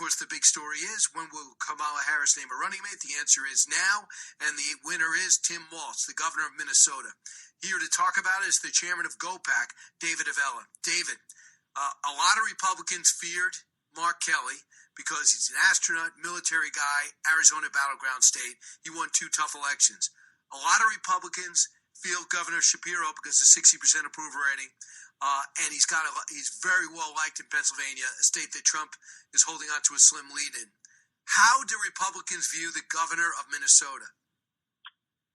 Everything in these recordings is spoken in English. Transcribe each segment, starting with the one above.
course, the big story is, when will Kamala Harris name a running mate? The answer is now, and the winner is Tim Walz, the governor of Minnesota. Here to talk about it is the chairman of GOPAC, David Avella. David, a lot of Republicans feared Mark Kelly because he's an astronaut, military guy, Arizona battleground state. He won 2 tough elections. A lot of Republicans feel Governor Shapiro because of 60% approval rating, and he's very well liked in Pennsylvania, a state that Trump is holding on to a slim lead in. How do Republicans view the governor of Minnesota?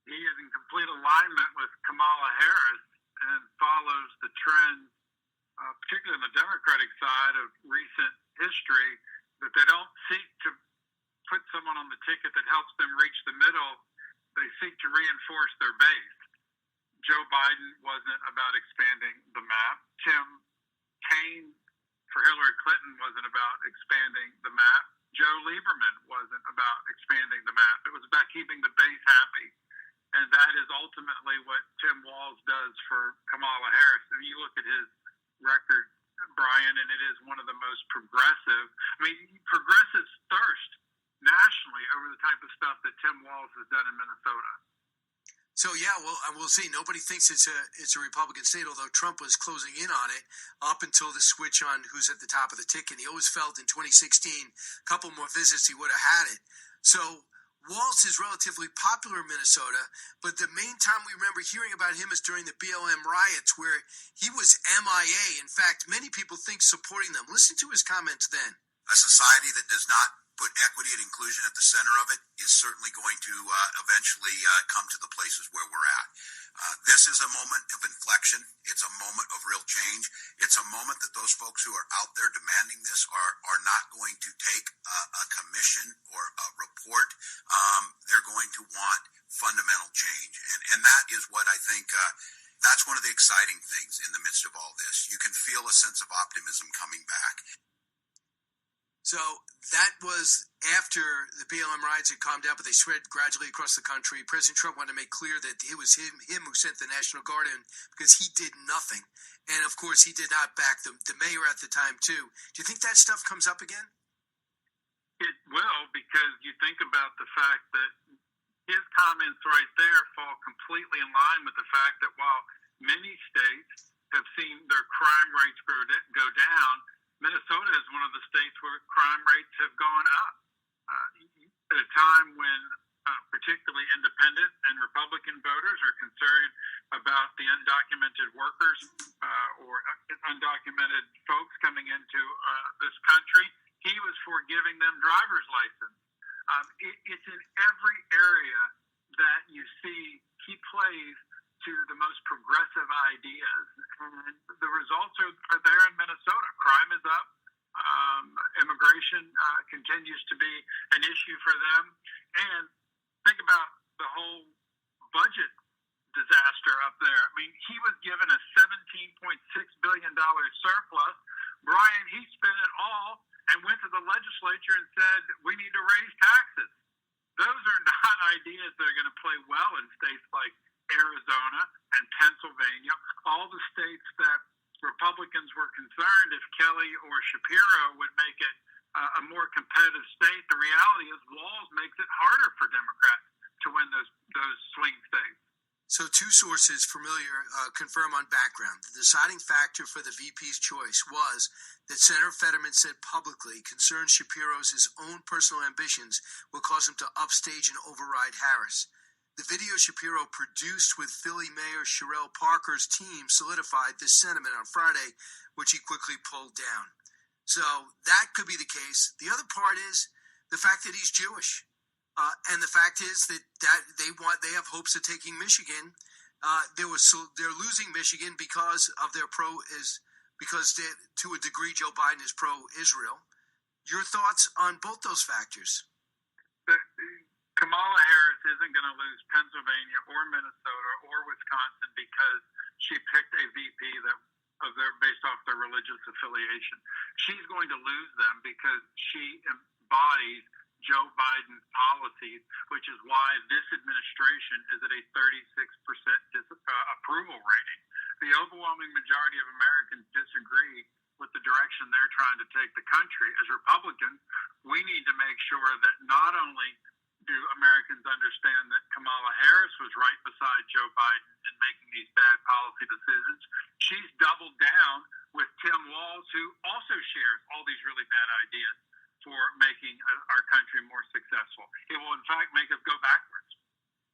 He is in complete alignment with Kamala Harris and follows the trend, particularly on the Democratic side of recent history, that they don't seek to put someone on the ticket that helps them reach the middle. They seek to reinforce their base. Joe Biden wasn't about expanding the map. Tim Kaine for Hillary Clinton wasn't about expanding the map. Joe Lieberman wasn't about expanding the map. It was about keeping the base happy. And that is ultimately what Tim Walz does for Kamala Harris. If you look at his record, Brian, and it is one of the most progressive. Progressives thirst nationally over the type of stuff that Tim Walz has done in Minnesota. So yeah, well, we'll see. Nobody thinks it's a Republican state, although Trump was closing in on it up until the switch on who's at the top of the ticket. He always felt in 2016, a couple more visits, he would have had it. So Walz is relatively popular in Minnesota, but the main time we remember hearing about him is during the BLM riots, where he was MIA. In fact, many people think supporting them. Listen to his comments then. A society that does not put equity and inclusion at the center of it is certainly going to eventually come to the places where we're at. This is a moment of inflection. It's a moment of real change. It's a moment that those folks who are out there demanding this are not going to take a commission or a report. They're going to want fundamental change. And that is what I think that's one of the exciting things in the midst of all this. You can feel a sense of optimism coming back. So that was after the BLM riots had calmed down, but they spread gradually across the country. President Trump wanted to make clear that it was him who sent the National Guard in because he did nothing. And, of course, he did not back the mayor at the time, too. Do you think that stuff comes up again? It will, because you think about the fact that his comments right there fall completely in line with the fact that while many states have seen their crime rates go down, Minnesota is one of the states where crime rates have gone up. At a time when particularly independent and Republican voters are concerned about the undocumented workers or undocumented folks coming into this country, he was for giving them driver's license. It's in every area that you see he plays to the most progressive ideas. And the results are there in Minnesota. Crime is up. Immigration continues to be an issue for them. And think about the whole budget disaster up there. He was given a $17.6 billion surplus. Brian, he spent it all and went to the legislature and said, we need to raise taxes. Those are not ideas that are going to play well in states like Arizona and Pennsylvania, all the states that Republicans were concerned if Kelly or Shapiro would make it a more competitive state. The reality is Walz makes it harder for Democrats to win those swing states. So 2 sources familiar confirm on background. The deciding factor for the VP's choice was that Senator Fetterman said publicly concerned Shapiro's his own personal ambitions will cause him to upstage and override Harris. The video Shapiro produced with Philly Mayor Sherelle Parker's team solidified this sentiment on Friday, which he quickly pulled down. So that could be the case. The other part is the fact that he's Jewish. And the fact is that they have hopes of taking Michigan. They're losing Michigan because of to a degree Joe Biden is pro-Israel. Your thoughts on both those factors? Kamala Harris isn't going to lose Pennsylvania or Minnesota or Wisconsin because she picked a VP based off their religious affiliation. She's going to lose them because she embodies Joe Biden's policies, which is why this administration is at a 36% approval rating. The overwhelming majority of Americans disagree with the direction they're trying to take the country. As Republicans, sure that not only do Americans understand that Kamala Harris was right beside Joe Biden in making these bad policy decisions, she's doubled down with Tim Walz, who also shares all these really bad ideas for making our country more successful. It will, in fact, make us go backwards.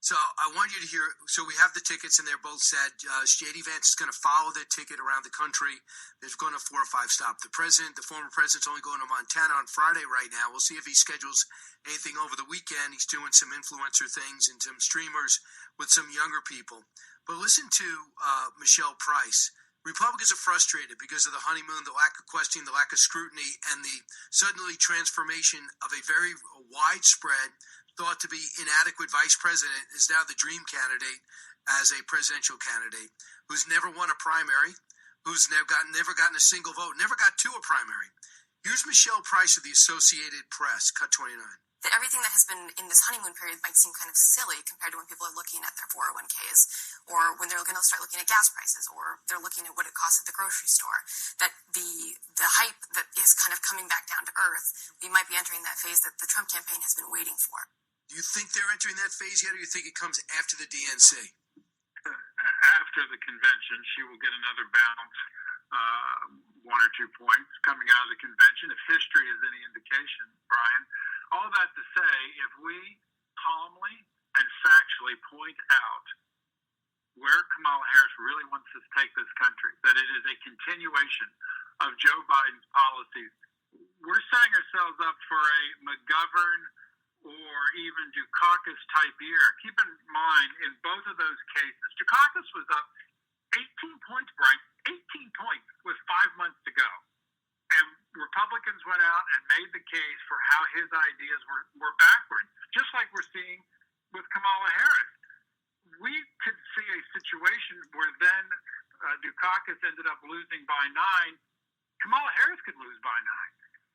So I want you to hear, so we have the tickets and they're both set. J.D. Vance is going to follow their ticket around the country. They're going to 4 or 5 stop. The former president's only going to Montana on Friday right now. We'll see if he schedules anything over the weekend. He's doing some influencer things and some streamers with some younger people. But listen to Michelle Price. Republicans are frustrated because of the honeymoon, the lack of questioning, the lack of scrutiny, and the suddenly transformation of a very widespread, thought to be inadequate vice president is now the dream candidate as a presidential candidate who's never won a primary, who's never gotten a single vote, never got to a primary. Here's Michelle Price of the Associated Press, cut 29. That everything that has been in this honeymoon period might seem kind of silly compared to when people are looking at their 401ks, or when they're going to start looking at gas prices, or they're looking at what it costs at the grocery store. That the hype that is kind of coming back down to earth, we might be entering that phase that the Trump campaign has been waiting for. Do you think they're entering that phase yet, or do you think it comes after the DNC? After the convention, she will get another bounce, 1 or 2 points coming out of the convention. If history is any indication, Brian, all that to say, if we calmly and factually point out where Kamala Harris really wants to take this country, that it is a continuation of Joe Biden's policies, we're setting ourselves up for a McGovern or even Dukakis type year. Keep in mind, in both of those cases, Dukakis was up 18 points, Brian, 18 points with 5 months to go. And Republicans went out and made the case for how his ideas were backwards, just like we're seeing with Kamala Harris. We could see a situation where then Dukakis ended up losing by 9. Kamala Harris could lose by 9.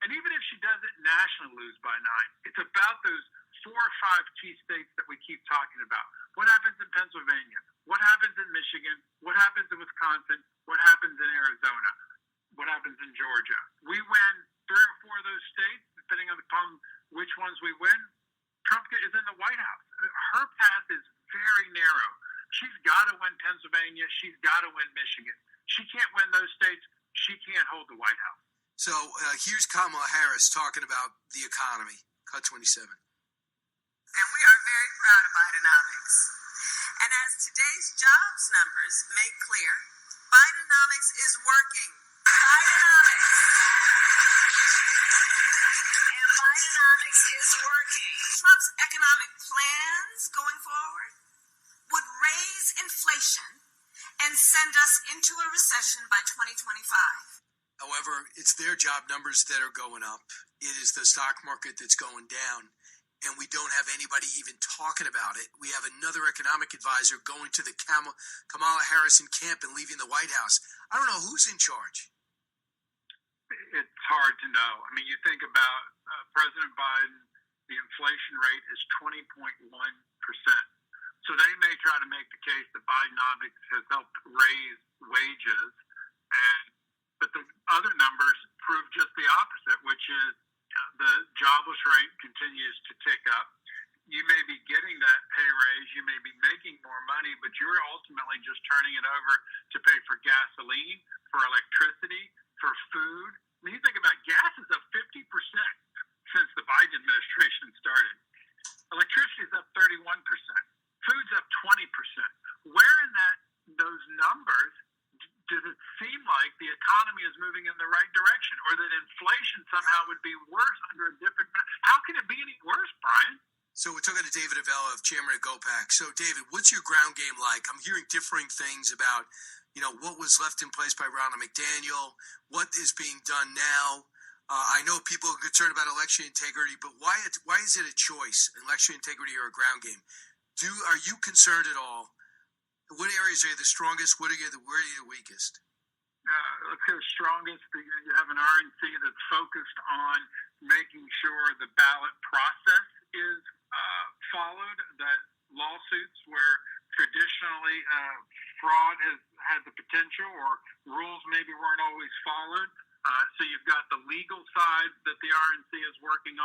And even if she doesn't nationally lose by 9, it's about those 4 or 5 key states that we keep talking about. What happens in Pennsylvania? What happens in Michigan? What happens in Wisconsin? What happens in Arizona? What happens in Georgia? We win 3 or 4 of those states, depending upon which ones we win. Trump is in the White House. Her path is very narrow. She's got to win Pennsylvania. She's got to win Michigan. She can't win those states. She can't hold the White House. So here's Kamala Harris talking about the economy. Cut 27. And we are very proud of Bidenomics. And as today's jobs numbers make clear, Bidenomics is working. Bidenomics. And Bidenomics is working. Trump's economic plans going forward would raise inflation and send us into a recession by 2025. However, it's their job numbers that are going up. It is the stock market that's going down. And we don't have anybody even talking about it. We have another economic advisor going to the Kamala Harris camp and leaving the White House. I don't know who's in charge. It's hard to know. I mean, you think about President Biden, the inflation rate is 20.1%. So they may try to make the case that Bidenomics has helped raise wages, but the other numbers prove just the opposite, which is the jobless rate continues to tick up. You may be getting that pay raise, you may be making more money, but you're ultimately just turning it over to pay for gasoline, for electricity, for food. I mean, you think about gas is up 50% since the Biden administration started. Electricity is up 31%. Food's up 20%. Where in those numbers does it seem like the economy is moving in the right direction, or that inflation somehow would be worse under a different? How can it be any worse, Brian? So we're talking to David Avella, chairman of GOPAC. So, David, what's your ground game like? I'm hearing differing things about, what was left in place by Ronald McDaniel, what is being done now. I know people are concerned about election integrity, but why is it a choice, election integrity or a ground game? Are you concerned at all? What areas are you the strongest? Where are you the weakest? Let's go strongest. You have an RNC that's focused on making sure the ballot process is followed, that lawsuits where traditionally fraud has had the potential or rules maybe weren't always followed. So you've got the legal side that the RNC is working on.